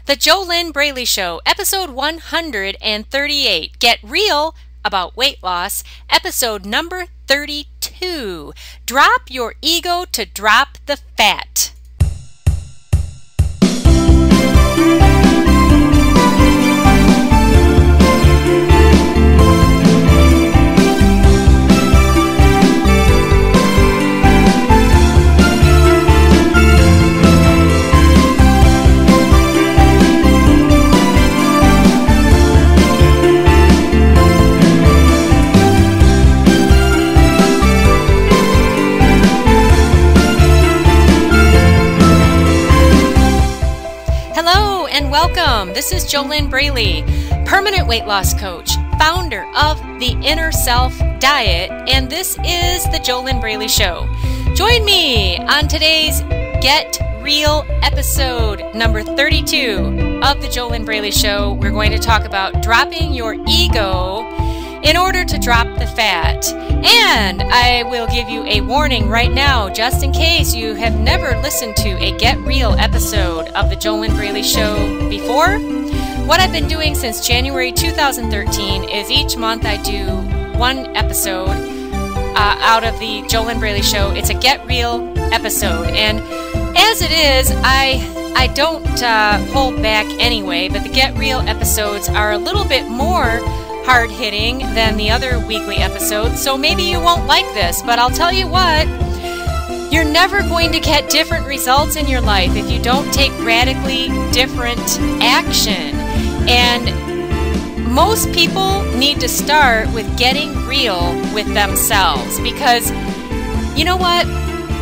The JoLynn Braley Show, episode 138. Get real about weight loss, episode number 32. Drop your ego to drop the fat. Welcome. This is JoLynn Braley, permanent weight loss coach, founder of the Inner Self Diet, and this is the JoLynn Braley Show. Join me on today's Get Real episode number 32 of the JoLynn Braley Show. We're going to talk about dropping your ego in order to drop the fat. And I will give you a warning right now, just in case you have never listened to a Get Real episode of the JoLynn Braley Show before. What I've been doing since January 2013 is each month I do one episode out of the JoLynn Braley Show. It's a Get Real episode. And as it is, I don't hold back anyway, but the Get Real episodes are a little bit more hard-hitting than the other weekly episodes, so maybe you won't like this, but I'll tell you what, you're never going to get different results in your life if you don't take radically different action. And most people need to start with getting real with themselves, because you know what,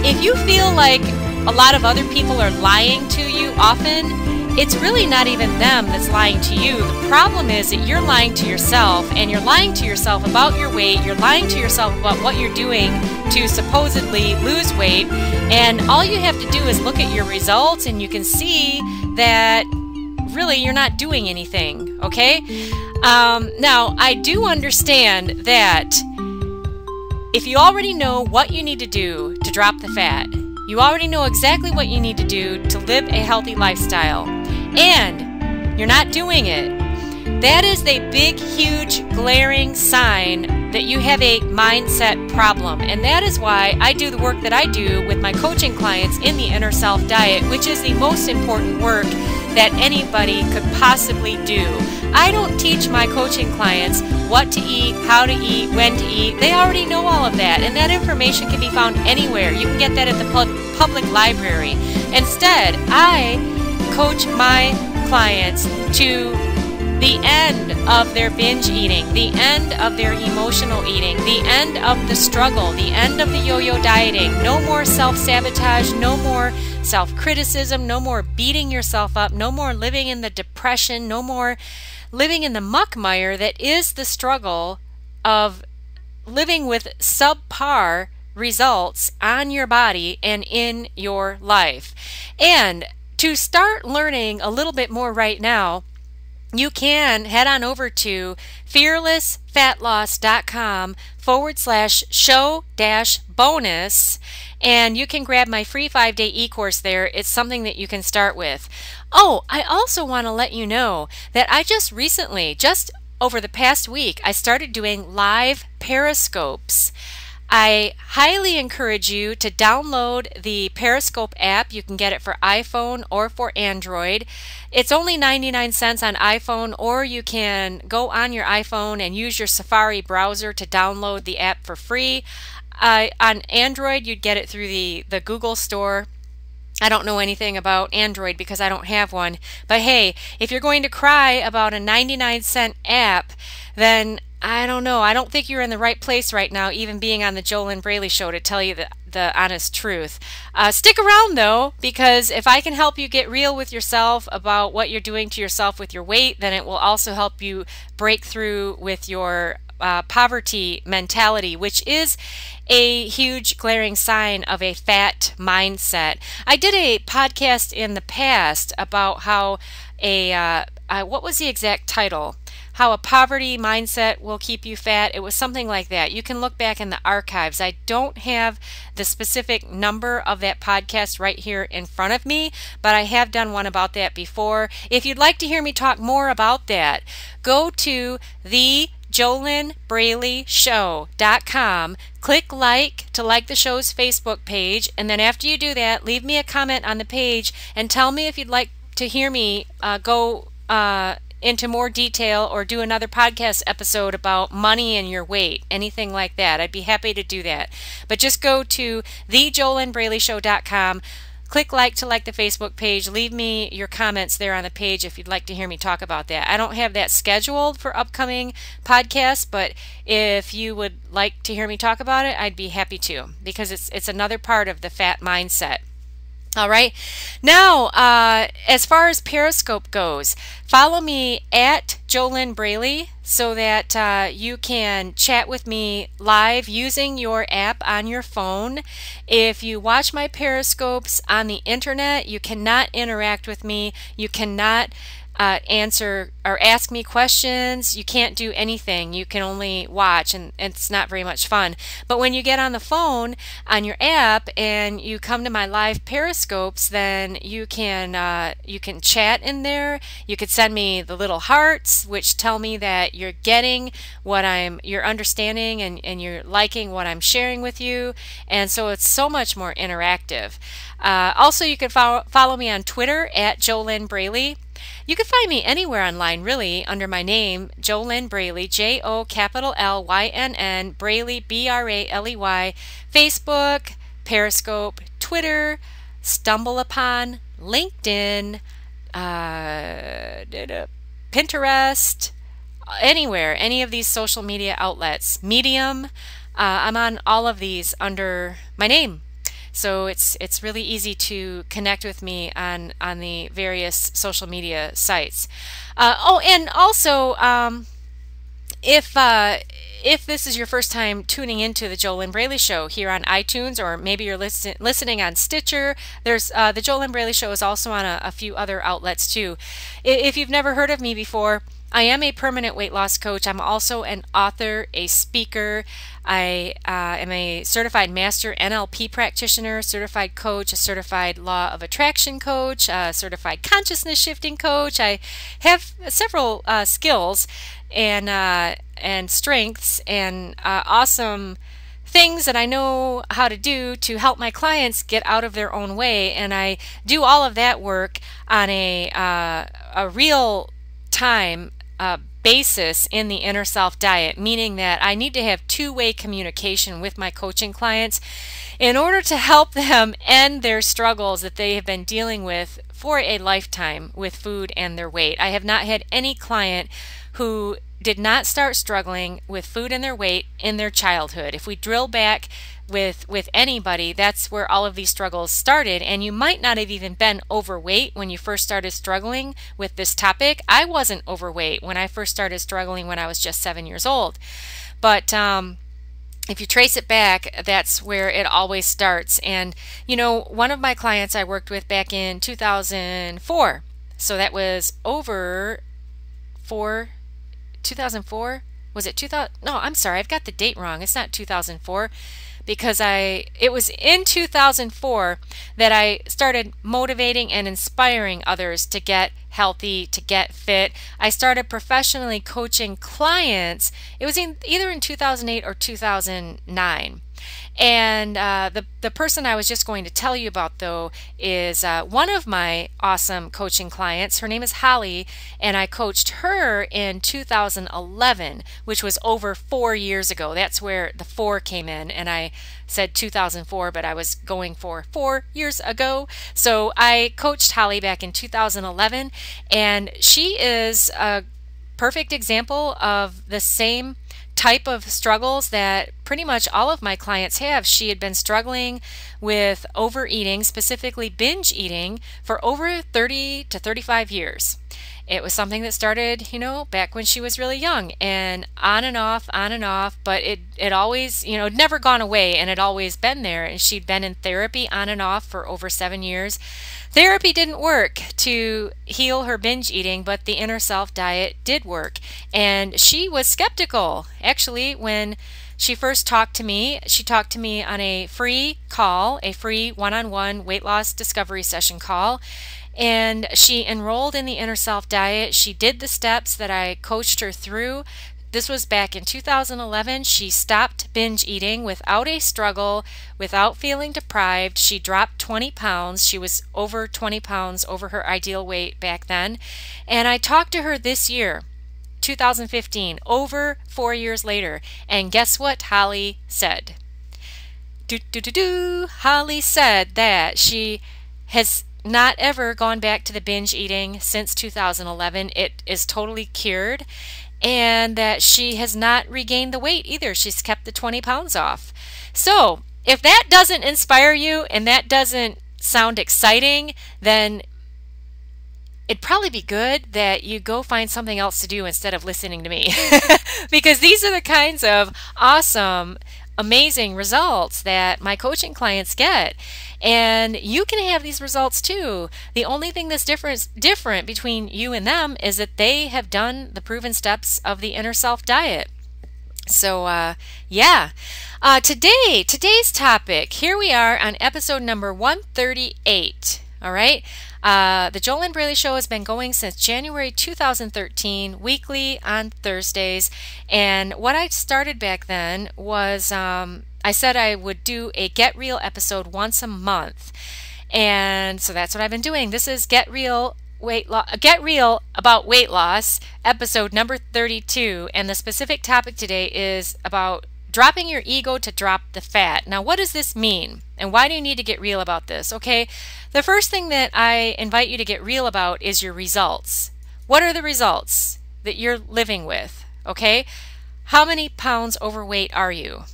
if you feel like a lot of other people are lying to you often, it's really not even them that's lying to you. The problem is that you're lying to yourself, and you're lying to yourself about your weight. You're lying to yourself about what you're doing to supposedly lose weight. And all you have to do is look at your results, and you can see that really you're not doing anything, okay? Now, I do understand that if you already know what you need to do to drop the fat, you already know exactly what you need to do to live a healthy lifestyle, and you're not doing it, that is a big, huge, glaring sign that you have a mindset problem. And that is why I do the work that I do with my coaching clients in the Inner Self Diet, which is the most important work that anybody could possibly do. I don't teach my coaching clients what to eat, how to eat, when to eat. They already know all of that, and that information can be found anywhere. You can get that at the public library. Instead, I coach my clients to the end of their binge eating, the end of their emotional eating, the end of the struggle, the end of the yo-yo dieting. No more self-sabotage, no more self-criticism, no more beating yourself up, no more living in the depression, no more living in the muckmire that is the struggle of living with subpar results on your body and in your life. And to start learning a little bit more right now, you can head on over to fearlessfatloss.com/show-bonus, and you can grab my free 5-day e-course there. It's something that you can start with. Oh, I also want to let you know that I just recently, just over the past week, I started doing live Periscopes. I highly encourage you to download the Periscope app. You can get it for iPhone or for Android. It's only 99 cents on iPhone, or you can go on your iPhone and use your Safari browser to download the app for free. On Android, you'd get it through the Google Store. I don't know anything about Android because I don't have one. But hey, if you're going to cry about a 99-cent app, then I don't know. I don't think you're in the right place right now, even being on the JoLynn Braley Show, to tell you the honest truth. Stick around, though, because if I can help you get real with yourself about what you're doing to yourself with your weight, then it will also help you break through with your poverty mentality, which is a huge glaring sign of a fat mindset. I did a podcast in the past about how what was the exact title? how a poverty mindset will keep you fat. It was something like that. You can look back in the archives. I don't have the specific number of that podcast right here in front of me, but I have done one about that before. If you'd like to hear me talk more about that, go to the JoLynnBraleyShow.com. Click like to like the show's Facebook page, and then after you do that, leave me a comment on the page and tell me if you'd like to hear me go into more detail or do another podcast episode about money and your weight, anything like that. I'd be happy to do that. But just go to theJoLynnBraleyShow.com. Click like to like the Facebook page. Leave me your comments there on the page if you'd like to hear me talk about that. I don't have that scheduled for upcoming podcasts, but if you would like to hear me talk about it, I'd be happy to, because it's another part of the fat mindset. All right. Now, as far as Periscope goes, follow me at JoLynn Braley so that you can chat with me live using your app on your phone. If you watch my Periscopes on the internet, you cannot interact with me. You cannot answer or ask me questions. You can't do anything. You can only watch, and it's not very much fun. But when you get on the phone on your app and you come to my live Periscopes, then you can chat in there. You could send me the little hearts, which tell me that you're getting what you're understanding and you're liking what I'm sharing with you. And so it's so much more interactive. Also, you can follow me on Twitter at JoLynn Braley. You can find me anywhere online, really, under my name, JoLynn Braley, JoLynn, Braley, Braley, Facebook, Periscope, Twitter, StumbleUpon, LinkedIn, Pinterest, anywhere, any of these social media outlets. Medium, I'm on all of these under my name. So it's really easy to connect with me on the various social media sites. And also, if this is your first time tuning into the JoLynn Braley Show here on iTunes, or maybe you're listening on Stitcher, there's the JoLynn Braley Show is also on a few other outlets too. If you've never heard of me before, I am a permanent weight loss coach. I'm also an author, a speaker. I am a certified master NLP practitioner, certified coach, a certified law of attraction coach, a certified consciousness shifting coach. I have several skills and strengths and awesome things that I know how to do to help my clients get out of their own way. And I do all of that work on a real time basis in the inner self diet, meaning that I need to have two-way communication with my coaching clients in order to help them end their struggles that they have been dealing with for a lifetime with food and their weight. I have not had any client who did not start struggling with food and their weight in their childhood. If we drill back with anybody, that's where all of these struggles started. And you might not have even been overweight when you first started struggling with this topic. I wasn't overweight when I first started struggling when I was just 7 years old. But if you trace it back, that's where it always starts. And you know, one of my clients I worked with back in 2004, so that was over 2004? Was it 2000? No, I'm sorry, I've got the date wrong. It's not 2004, because it was in 2004 that I started motivating and inspiring others to get healthy, to get fit. I started professionally coaching clients. It was either in 2008 or 2009. And the person I was just going to tell you about, though, is one of my awesome coaching clients. Her name is Holly, and I coached her in 2011, which was over 4 years ago. That's where the 4 came in, and I said 2004, but I was going for 4 years ago. So I coached Holly back in 2011, and she is a perfect example of the same type of struggles that pretty much all of my clients have. She had been struggling with overeating, specifically binge eating, for over 30 to 35 years. It was something that started, back when she was really young, and on and off, but it always, it'd never gone away, and it always been there. And she'd been in therapy on and off for over 7 years. Therapy didn't work to heal her binge eating, but the inner self diet did work. And she was skeptical. Actually, when she first talked to me, she talked to me on a free call, a free one-on-one weight loss discovery session call. And she enrolled in the Inner Self Diet. She did the steps that I coached her through. This was back in 2011. She stopped binge eating without a struggle, without feeling deprived. She dropped 20 pounds. She was over 20 pounds over her ideal weight back then. And I talked to her this year, 2015, over 4 years later. And guess what Holly said? Holly said that she has not ever gone back to the binge eating since 2011. It is totally cured, and that she has not regained the weight either. She's kept the 20 pounds off. So if that doesn't inspire you and that doesn't sound exciting, then it'd probably be good that you go find something else to do instead of listening to me. Because these are the kinds of awesome, amazing results that my coaching clients get. And you can have these results too. The only thing that's different between you and them is that they have done the proven steps of the Inner Self Diet. So today's topic, here we are on episode number 138. All right. The JoLynn Braley Show has been going since January 2013, weekly on Thursdays. And what I started back then was I said I would do a Get Real episode once a month. And so that's what I've been doing. This is Get Real about weight loss, episode number 32. And the specific topic today is about dropping your ego to drop the fat. Now, what does this mean? And why do you need to get real about this? Okay, the first thing that I invite you to get real about is your results. What are the results that you're living with? Okay, how many pounds overweight are you?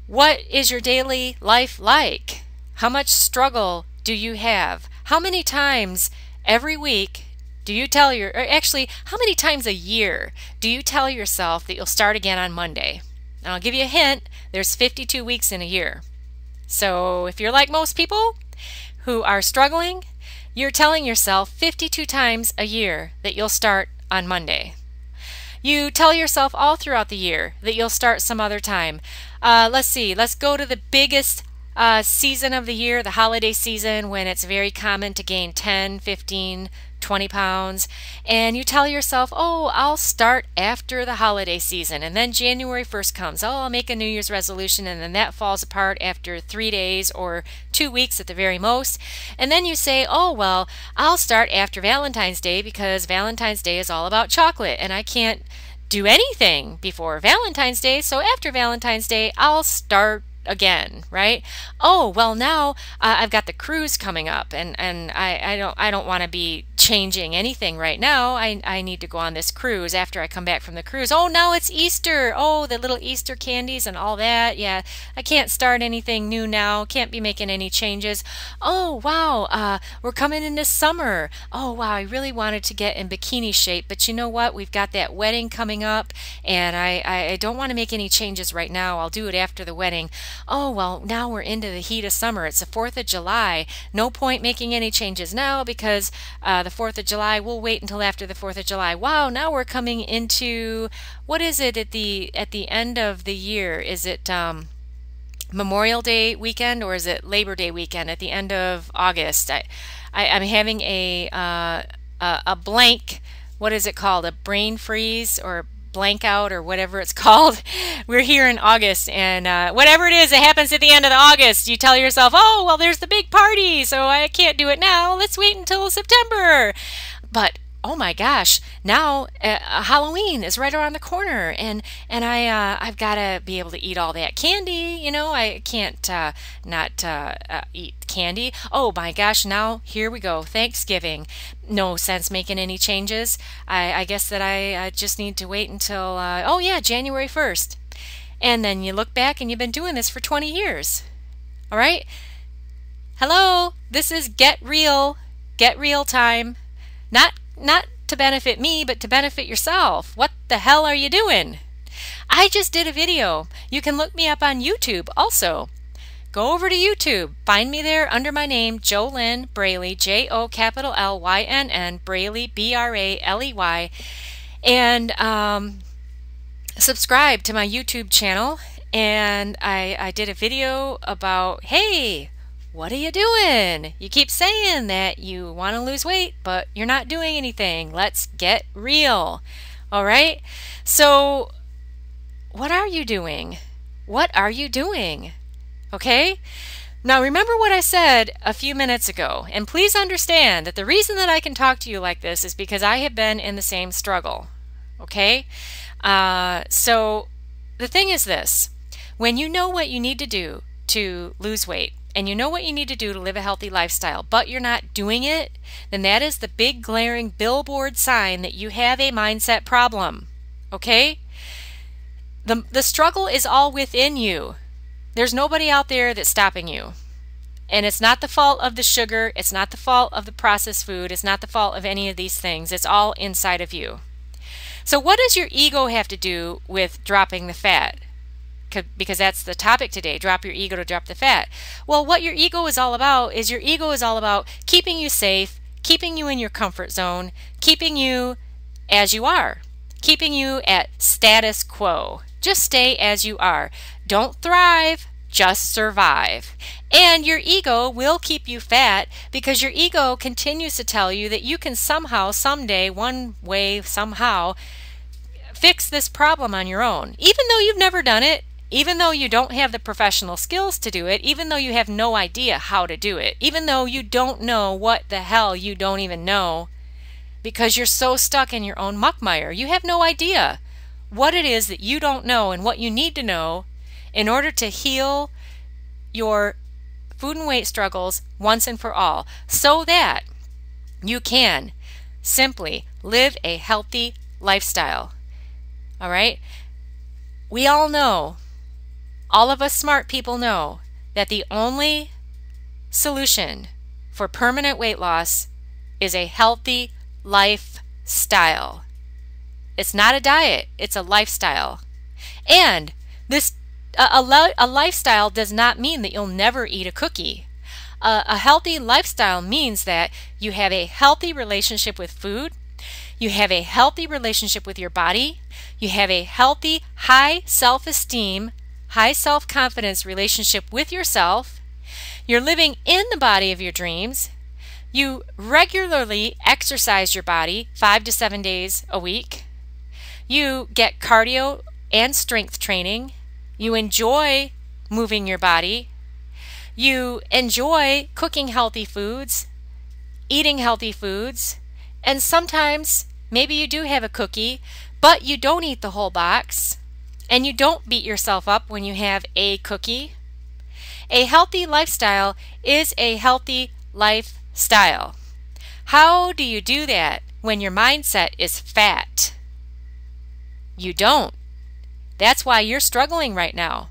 What is your daily life like? How much struggle do you have? How many times every week do you tell how many times a year do you tell yourself that you'll start again on Monday? And I'll give you a hint, there's 52 weeks in a year. So if you're like most people who are struggling, you're telling yourself 52 times a year that you'll start on Monday. You tell yourself all throughout the year that you'll start some other time. Let's see, let's go to the biggest season of the year, the holiday season, when it's very common to gain 10, 15, 20 pounds, and you tell yourself, oh, I'll start after the holiday season, and then January 1st comes, oh, I'll make a New Year's resolution, and then that falls apart after 3 days or 2 weeks at the very most, and then you say, oh, well, I'll start after Valentine's Day because Valentine's Day is all about chocolate, and I can't do anything before Valentine's Day, so after Valentine's Day, I'll start again, right? Oh, well, now I've got the cruise coming up, and I don't want to be changing anything right now. I need to go on this cruise after I come back from the cruise. Oh, now it's Easter. Oh, the little Easter candies and all that. Yeah, I can't start anything new now. Can't be making any changes. Oh, wow, we're coming into summer. Oh, wow, I really wanted to get in bikini shape, but you know what? We've got that wedding coming up, and I don't want to make any changes right now. I'll do it after the wedding. Oh, well, now we're into the heat of summer. It's the 4th of July. No point making any changes now because the 4th of July, we'll wait until after the 4th of July. Wow, now we're coming into, what is it at the end of the year? Is it Memorial Day weekend or is it Labor Day weekend at the end of August? I'm having a blank, what is it called? A brain freeze or blank out or whatever it's called. We're here in August, and whatever it is that happens at the end of August, you tell yourself, oh, well, there's the big party, so I can't do it now. Let's wait until September. But oh my gosh, now Halloween is right around the corner, and I've got to be able to eat all that candy. You know, I can't not eat candy. Oh my gosh, now here we go, Thanksgiving. No sense making any changes. I guess that I just need to wait until oh yeah, January 1st. And then you look back and you've been doing this for 20 years. All right? Hello, this is Get Real time. Not to benefit me, but to benefit yourself. What the hell are you doing? I just did a video. You can look me up on YouTube also. Go over to YouTube. Find me there under my name, JoLynn Braley, JoLynn, Braley, Braley, and subscribe to my YouTube channel. And I did a video about, hey, what are you doing? You keep saying that you want to lose weight, but you're not doing anything. Let's get real. All right? So what are you doing? What are you doing? Okay? Now remember what I said a few minutes ago, and please understand that the reason that I can talk to you like this is because I have been in the same struggle. Okay? So the thing is this: when you know what you need to do to lose weight, and you know what you need to do to live a healthy lifestyle, but you're not doing it, then that is the big glaring billboard sign that you have a mindset problem. Okay? The struggle is all within you. There's nobody out there that's stopping you. And it's not the fault of the sugar, it's not the fault of the processed food, it's not the fault of any of these things. It's all inside of you. So what does your ego have to do with dropping the fat? Because that's the topic today, drop your ego to drop the fat. Well, what your ego is all about is your ego is all about keeping you safe, keeping you in your comfort zone, keeping you as you are, keeping you at status quo. Just stay as you are. Don't thrive, just survive. And your ego will keep you fat because your ego continues to tell you that you can somehow, someday, one way, somehow, fix this problem on your own. Even though you've never done it, even though you don't have the professional skills to do it, even though you have no idea how to do it, even though you don't know what the hell you don't even know, because you're so stuck in your own muckmire. You have no idea what it is that you don't know and what you need to know in order to heal your food and weight struggles once and for all, so that you can simply live a healthy lifestyle. All right? We all know, all of us smart people know, that the only solution for permanent weight loss is a healthy lifestyle. It's not a diet, it's a lifestyle. And this a lifestyle does not mean that you'll never eat a cookie. A healthy lifestyle means that you have a healthy relationship with food, you have a healthy relationship with your body, you have a healthy, high self-esteem, high self-confidence relationship with yourself, you're living in the body of your dreams, you regularly exercise your body 5 to 7 days a week, you get cardio and strength training, you enjoy moving your body, you enjoy cooking healthy foods, eating healthy foods, and sometimes maybe you do have a cookie, but you don't eat the whole box, and you don't beat yourself up when you have a cookie. A healthy lifestyle is a healthy lifestyle. How do you do that when your mindset is fat? You don't. That's why you're struggling right now.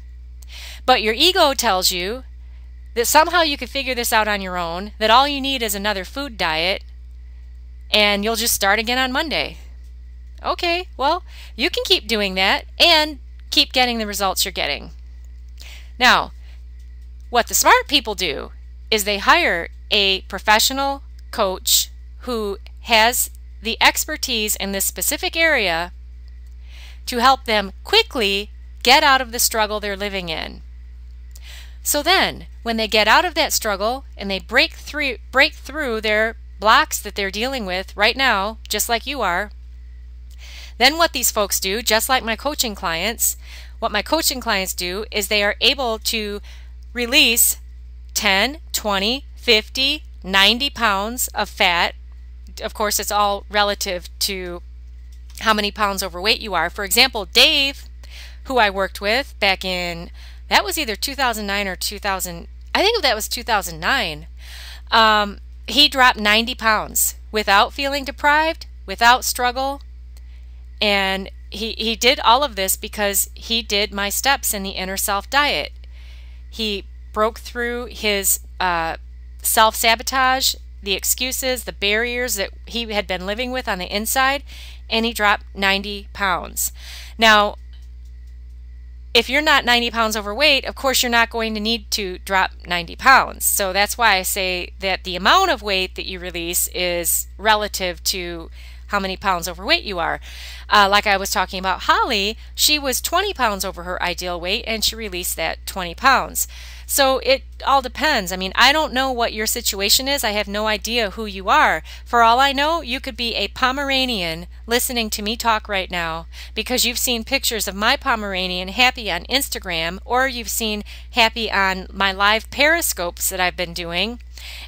But your ego tells you that somehow you can figure this out on your own, that all you need is another food diet, and you'll just start again on Monday. Okay, well, you can keep doing that and keep getting the results you're getting. Now, what the smart people do is they hire a professional coach who has the expertise in this specific area to help them quickly get out of the struggle they're living in. So then, when they get out of that struggle and they break through their blocks that they're dealing with right now, just like you are, then what these folks do, just like my coaching clients, what my coaching clients do is they are able to release 10, 20, 50, 90 pounds of fat. Of course, it's all relative to how many pounds overweight you are. For example, Dave, who I worked with back in, that was either 2009 or 2000, I think that was 2009. He dropped 90 pounds without feeling deprived, without struggle. And he did all of this because he did my steps in the inner self diet. He broke through his self-sabotage the excuses, the barriers that he had been living with on the inside, and he dropped 90 pounds. Now, if you're not 90 pounds overweight, of course you're not going to need to drop 90 pounds. So that's why I say that the amount of weight that you release is relative to how many pounds overweight you are. Like I was talking about Holly, she was 20 pounds over her ideal weight and she released that 20 pounds. So it all depends. I mean, I don't know what your situation is. I have no idea who you are. For all I know, you could be a Pomeranian listening to me talk right now because you've seen pictures of my Pomeranian Happy on Instagram, or you've seen Happy on my live periscopes that I've been doing.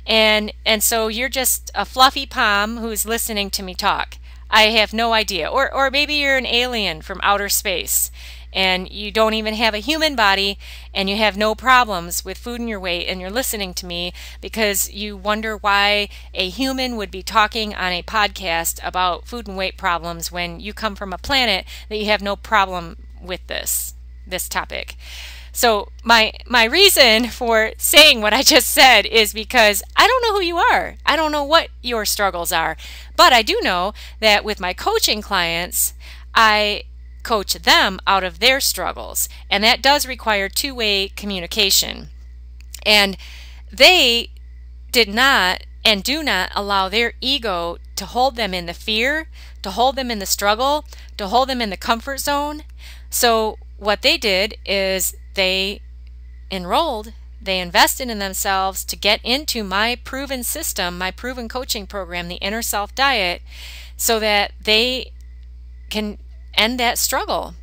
And so you're just a fluffy Pom who's listening to me talk. I have no idea. Or maybe you're an alien from outer space and you don't even have a human body and you have no problems with food and your weight, and you're listening to me because you wonder why a human would be talking on a podcast about food and weight problems when you come from a planet that you have no problem with this topic. So my reason for saying what I just said is because I don't know who you are. I don't know what your struggles are. But I do know that with my coaching clients, I coach them out of their struggles. And that does require two-way communication. And they did not and do not allow their ego to hold them in the fear, to hold them in the struggle, to hold them in the comfort zone. So what they did is they enrolled, they invested in themselves to get into my proven system, my proven coaching program, the Inner Self Diet, so that they can end that struggle.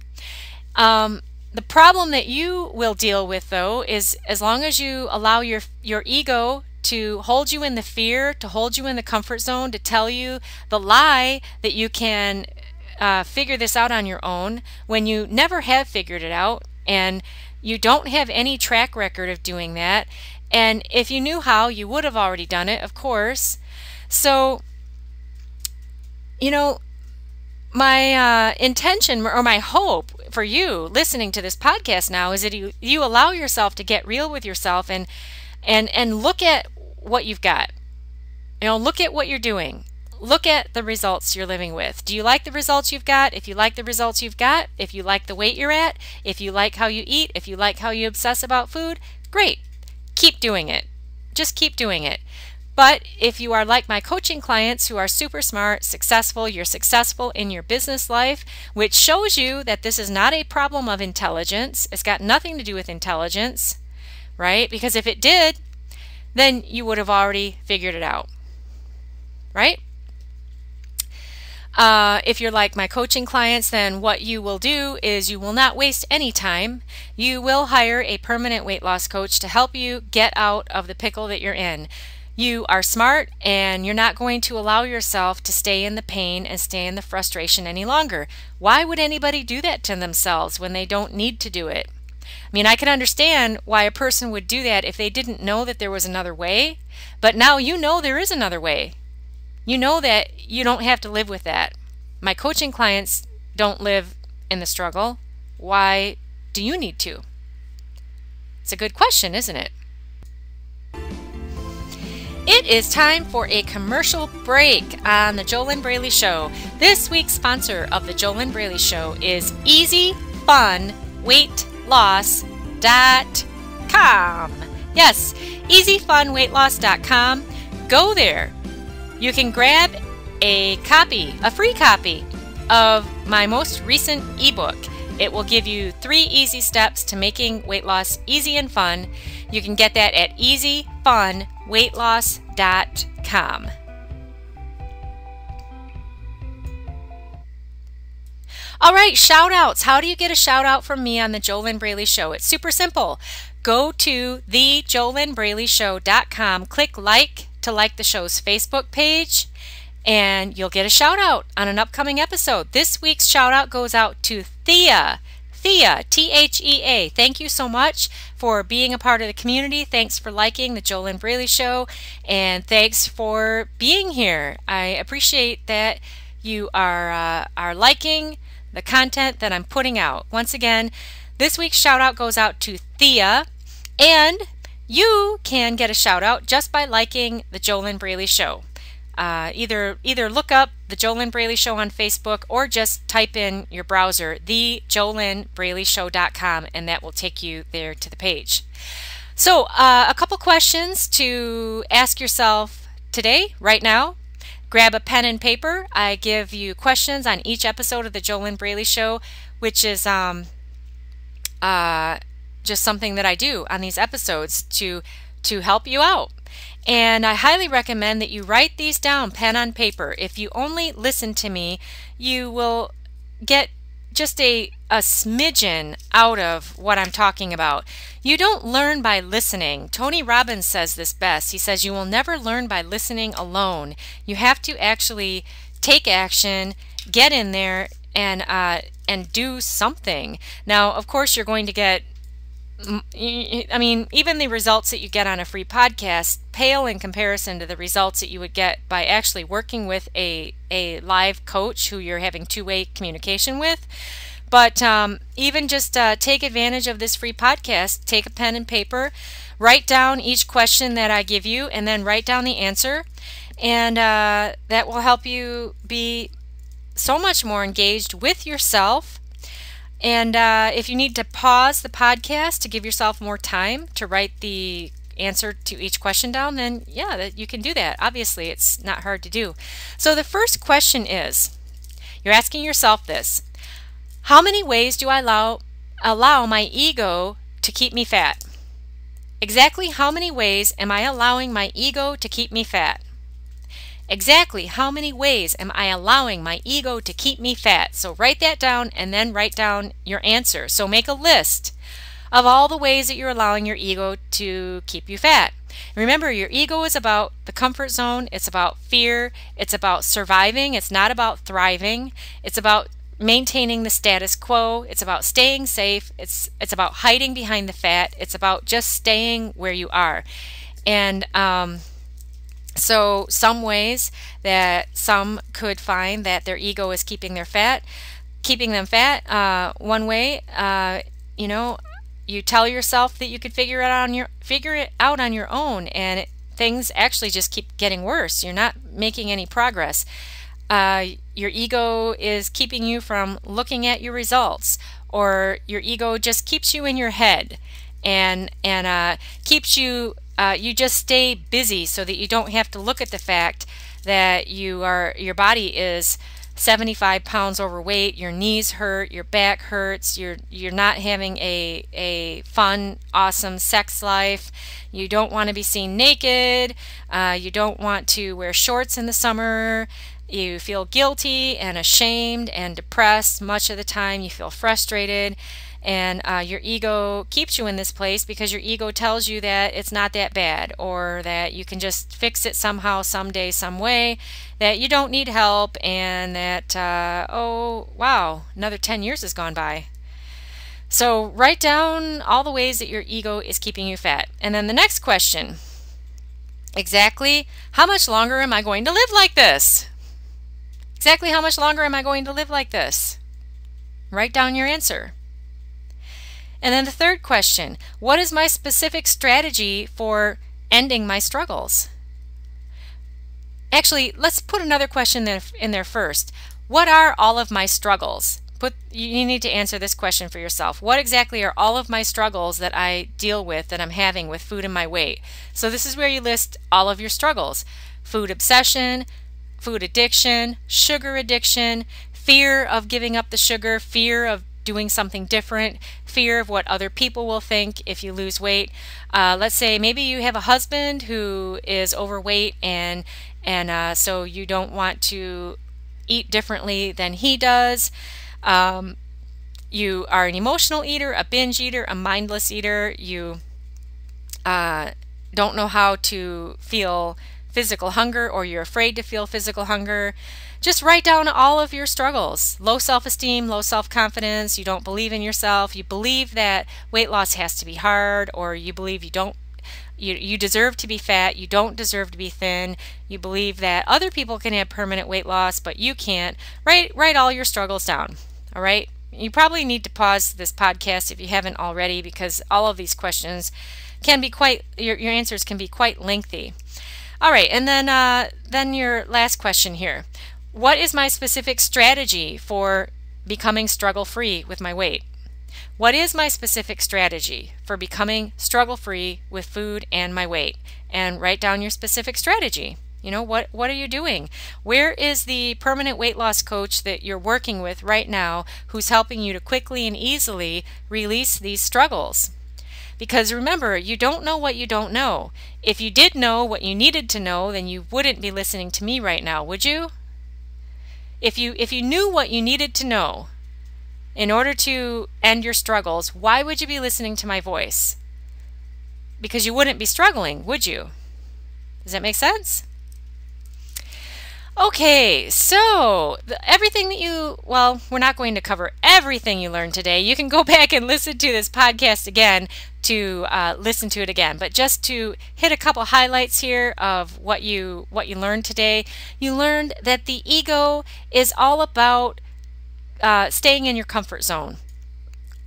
The problem that you will deal with, though, is as long as you allow your ego to hold you in the fear, to hold you in the comfort zone, to tell you the lie that you can figure this out on your own when you never have figured it out, and you don't have any track record of doing that. And if you knew how, you would have already done it, of course. So, you know, my intention or my hope for you listening to this podcast now is that you allow yourself to get real with yourself and look at what you've got. You know, look at what you're doing. Look at the results you're living with. Do you like the results you've got? If you like the results you've got, if you like the weight you're at, if you like how you eat, if you like how you obsess about food, great. Keep doing it. Just keep doing it. But if you are like my coaching clients who are super smart, successful, you're successful in your business life, which shows you that this is not a problem of intelligence. It's got nothing to do with intelligence, right? Because if it did, then you would have already figured it out, right? If you're like my coaching clients, then what you will do is you will not waste any time. You will hire a permanent weight loss coach to help you get out of the pickle that you're in. You are smart and you're not going to allow yourself to stay in the pain and stay in the frustration any longer. Why would anybody do that to themselves when they don't need to do it? I mean, I can understand why a person would do that if they didn't know that there was another way, but now you know there is another way. You know that you don't have to live with that. My coaching clients don't live in the struggle. Why do you need to? It's a good question, isn't it? It is time for a commercial break on the JoLynn Braley Show. This week's sponsor of the JoLynn Braley Show is EasyFunWeightLoss.com. Yes, EasyFunWeightLoss.com. Go there. You can grab a free copy of my most recent ebook. It will give you 3 easy steps to making weight loss easy and fun. You can get that at EasyFunWeightLoss.com. All right, shout outs. How do you get a shout out from me on the JoLynn Braley Show? It's super simple. Go to thejolynnbraleyshow.com, click like to like the show's Facebook page, and you'll get a shout out on an upcoming episode. This week's shout out goes out to Thea, Thea. Thank you so much for being a part of the community. Thanks for liking the JoLynn Braley Show, and thanks for being here. I appreciate that you are liking the content that I'm putting out. Once again, this week's shout out goes out to Thea, and you can get a shout out just by liking the JoLynn Braley Show. Either look up the JoLynn Braley Show on Facebook or just type in your browser JoLynnBraleyShow.com and that will take you there to the page. So a couple questions to ask yourself today, right now. Grab a pen and paper. I give you questions on each episode of the JoLynn Braley Show, which is just something that I do on these episodes to help you out. And I highly recommend that you write these down, pen on paper. If you only listen to me, you will get just a smidgen out of what I'm talking about. You don't learn by listening. Tony Robbins says this best. He says you will never learn by listening alone. You have to actually take action, get in there, and do something. Now, of course, you're going to get, I mean, even the results that you get on a free podcast pale in comparison to the results that you would get by actually working with a live coach who you're having two-way communication with. But even just take advantage of this free podcast, take a pen and paper, write down each question that I give you, and then write down the answer. And that will help you be so much more engaged with yourself. And if you need to pause the podcast to give yourself more time to write the answer to each question down, then yeah, you can do that. Obviously, it's not hard to do. So the first question is, you're asking yourself this: how many ways do I allow my ego to keep me fat? Exactly how many ways am I allowing my ego to keep me fat? Exactly how many ways am I allowing my ego to keep me fat? So write that down and then write down your answer. So make a list of all the ways that you're allowing your ego to keep you fat. Remember, your ego is about the comfort zone. It's about fear. It's about surviving. It's not about thriving. It's about maintaining the status quo. It's about staying safe. It's about hiding behind the fat. It's about just staying where you are. And so some ways that some could find that their ego is keeping them fat. One way, you tell yourself that you could figure it out on your own, and things actually just keep getting worse. You're not making any progress. Your ego is keeping you from looking at your results, or your ego just keeps you in your head and keeps you. You just stay busy so that you don't have to look at the fact that your body is 75 pounds overweight, your knees hurt, your back hurts, you're not having a fun, awesome sex life, you don't want to be seen naked, you don't want to wear shorts in the summer, you feel guilty and ashamed and depressed much of the time, you feel frustrated. And your ego keeps you in this place because your ego tells you that it's not that bad, or that you can just fix it somehow, someday, some way, that you don't need help, and that, oh, wow, another 10 years has gone by. So write down all the ways that your ego is keeping you fat. And then the next question, exactly how much longer am I going to live like this? Exactly how much longer am I going to live like this? Write down your answer. And then the third question, what is my specific strategy for ending my struggles? Actually, let's put another question in there first. What are all of my struggles? You need to answer this question for yourself. What exactly are all of my struggles that I deal with, that I'm having with food and my weight? So this is where you list all of your struggles. Food obsession, food addiction, sugar addiction, fear of giving up the sugar, fear of doing something different, fear of what other people will think if you lose weight. Let's say maybe you have a husband who is overweight and so you don't want to eat differently than he does. You are an emotional eater, a binge eater, a mindless eater. You don't know how to feel physical hunger, or you're afraid to feel physical hunger. Just write down all of your struggles. Low self-esteem, low self-confidence, you don't believe in yourself, you believe that weight loss has to be hard, or you believe you deserve to be fat, you don't deserve to be thin, you believe that other people can have permanent weight loss, but you can't. Write all your struggles down, all right? You probably need to pause this podcast if you haven't already, because all of these questions can be quite, your answers can be quite lengthy. All right, and then your last question here. What is my specific strategy for becoming struggle-free with my weight? What is my specific strategy for becoming struggle-free with food and my weight? And write down your specific strategy. You know, what are you doing? Where is the permanent weight loss coach that you're working with right now who's helping you to quickly and easily release these struggles? Because remember, you don't know what you don't know. If you did know what you needed to know, then you wouldn't be listening to me right now, would you? If you knew what you needed to know in order to end your struggles, why would you be listening to my voice? Because you wouldn't be struggling, would you? Does that make sense? Okay, so everything that we're not going to cover everything you learned today. You can go back and listen to this podcast again to listen to it again. But just to hit a couple highlights here of what you learned today. You learned that the ego is all about staying in your comfort zone.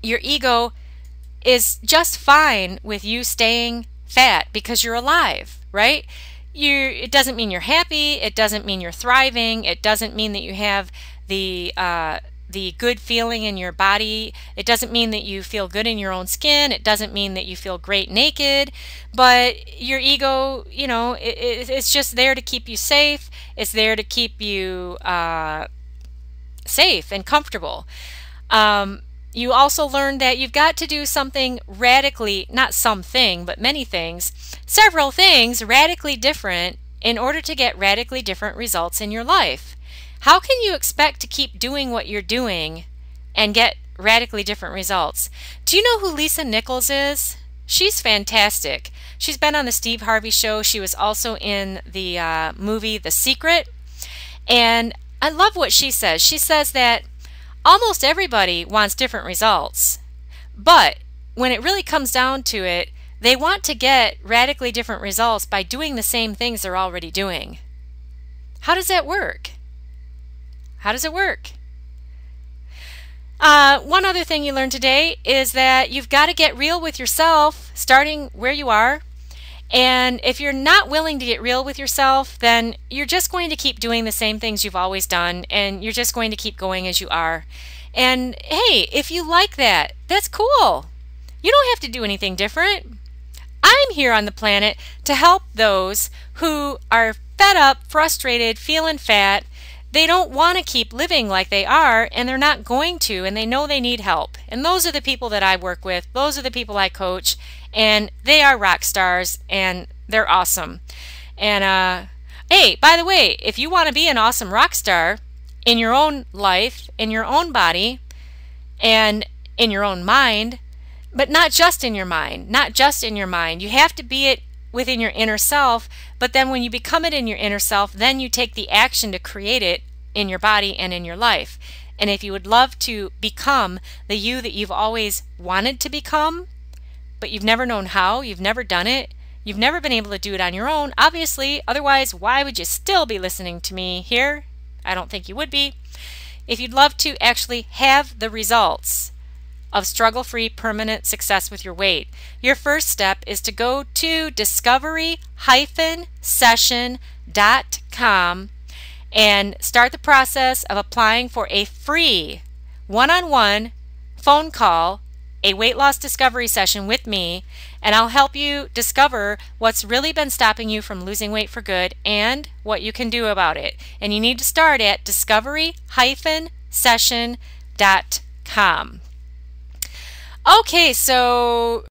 Your ego is just fine with you staying fat because you're alive, right? It doesn't mean you're happy. It doesn't mean you're thriving. It doesn't mean that you have the good feeling in your body. It doesn't mean that you feel good in your own skin. It doesn't mean that you feel great naked. But your ego, you know, it's just there to keep you safe. It's there to keep you safe and comfortable. You also learned that you've got to do something radically, not something, but many things, several things radically different in order to get radically different results in your life. How can you expect to keep doing what you're doing and get radically different results? Do you know who Lisa Nichols is? She's fantastic. She's been on the Steve Harvey Show. She was also in the movie The Secret. And I love what she says. She says that almost everybody wants different results, but when it really comes down to it, they want to get radically different results by doing the same things they're already doing. How does that work? How does it work? One other thing you learned today is that you've got to get real with yourself, starting where you are. And if you're not willing to get real with yourself, then you're just going to keep doing the same things you've always done, and you're just going to keep going as you are. And hey, if you like that, that's cool. You don't have to do anything different. I'm here on the planet to help those who are fed up, frustrated, feeling fat. They don't want to keep living like they are, and they're not going to, and they know they need help. And those are the people that I work with. Those are the people I coach, and they are rock stars, and they're awesome. And hey, by the way, if you want to be an awesome rock star in your own life, in your own body, and in your own mind, but not just in your mind, not just in your mind. You have to be it within your inner self, but then when you become it in your inner self, then you take the action to create it in your body and in your life. And if you would love to become the you that you've always wanted to become, but you've never known how, you've never done it, you've never been able to do it on your own, obviously, otherwise, why would you still be listening to me here? I don't think you would be. If you'd love to actually have the results of struggle-free permanent success with your weight, your first step is to go to discovery-session.com and start the process of applying for a free one-on-one phone call, a weight loss discovery session with me, and I'll help you discover what's really been stopping you from losing weight for good and what you can do about it. And you need to start at discovery-session.com. Okay, so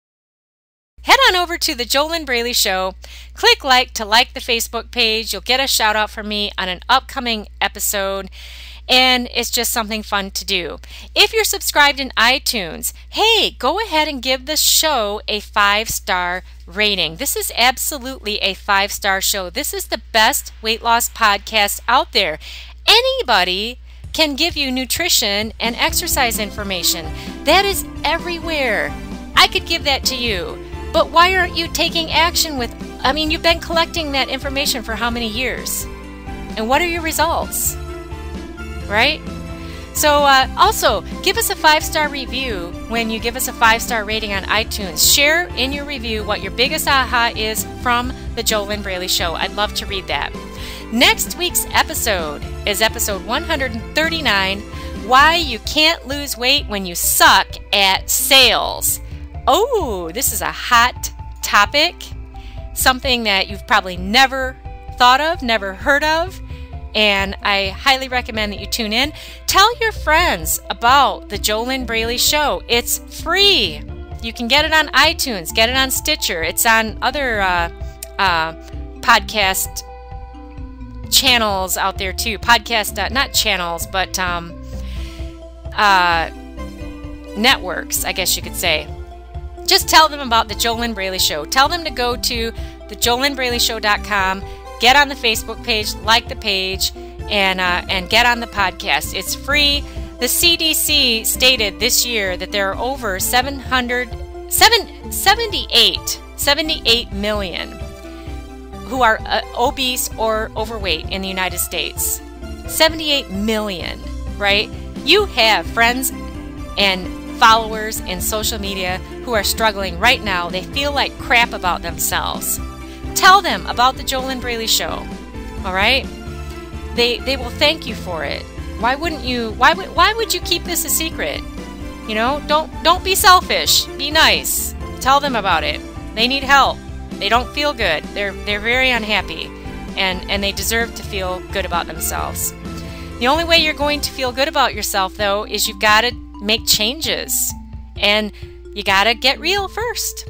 head on over to the JoLynn Braley Show. Click like to like the Facebook page. You'll get a shout out from me on an upcoming episode. And it's just something fun to do. If you're subscribed in iTunes, hey, go ahead and give the show a 5-star rating. This is absolutely a 5-star show. This is the best weight loss podcast out there. Anybody can give you nutrition and exercise information. That is everywhere. I could give that to you. But why aren't you taking action with, you've been collecting that information for how many years? And what are your results? Right? So also, give us a 5-star review when you give us a 5-star rating on iTunes. Share in your review what your biggest aha is from the JoLynn Braley Show. I'd love to read that. Next week's episode is episode 139, Why You Can't Lose Weight When You Suck at Sales. Oh, this is a hot topic, something that you've probably never thought of, never heard of. And I highly recommend that you tune in. Tell your friends about the JoLynn Braley Show. It's free. You can get it on iTunes, get it on Stitcher. It's on other podcast channels out there too. Podcast, not channels, but networks, I guess you could say. Just tell them about the JoLynn Braley Show. Tell them to go to the JoLynnBraleyShow.com. Get on the Facebook page, like the page, and get on the podcast. It's free. The CDC stated this year that there are over 78 million who are obese or overweight in the United States. 78 million, right? You have friends and followers in social media who are struggling right now. They feel like crap about themselves. Tell them about the JoLynn Braley Show. All right? They will thank you for it. Why wouldn't you? Why would you keep this a secret? You know, don't be selfish. Be nice. Tell them about it. They need help. They don't feel good. They're very unhappy, and they deserve to feel good about themselves. The only way you're going to feel good about yourself, though, is you've got to make changes, and you got to get real first.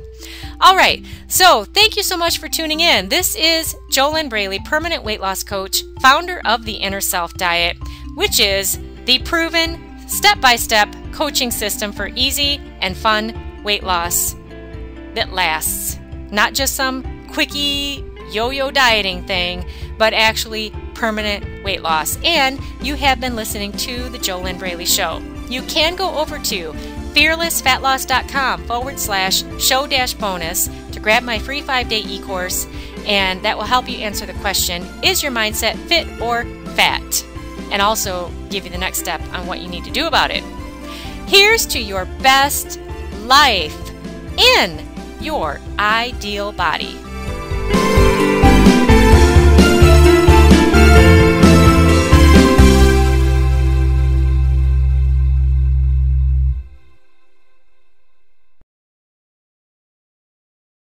All right, so thank you so much for tuning in. This is JoLynn Braley, permanent weight loss coach, founder of the Inner Self Diet, which is the proven step-by-step coaching system for easy and fun weight loss that lasts. Not just some quickie yo-yo dieting thing, but actually permanent weight loss. And you have been listening to the JoLynn Braley Show. You can go over to fearlessfatloss.com/show-bonus to grab my free 5-day e-course, and that will help you answer the question, is your mindset fit or fat? And also give you the next step on what you need to do about it. Here's to your best life in your ideal body.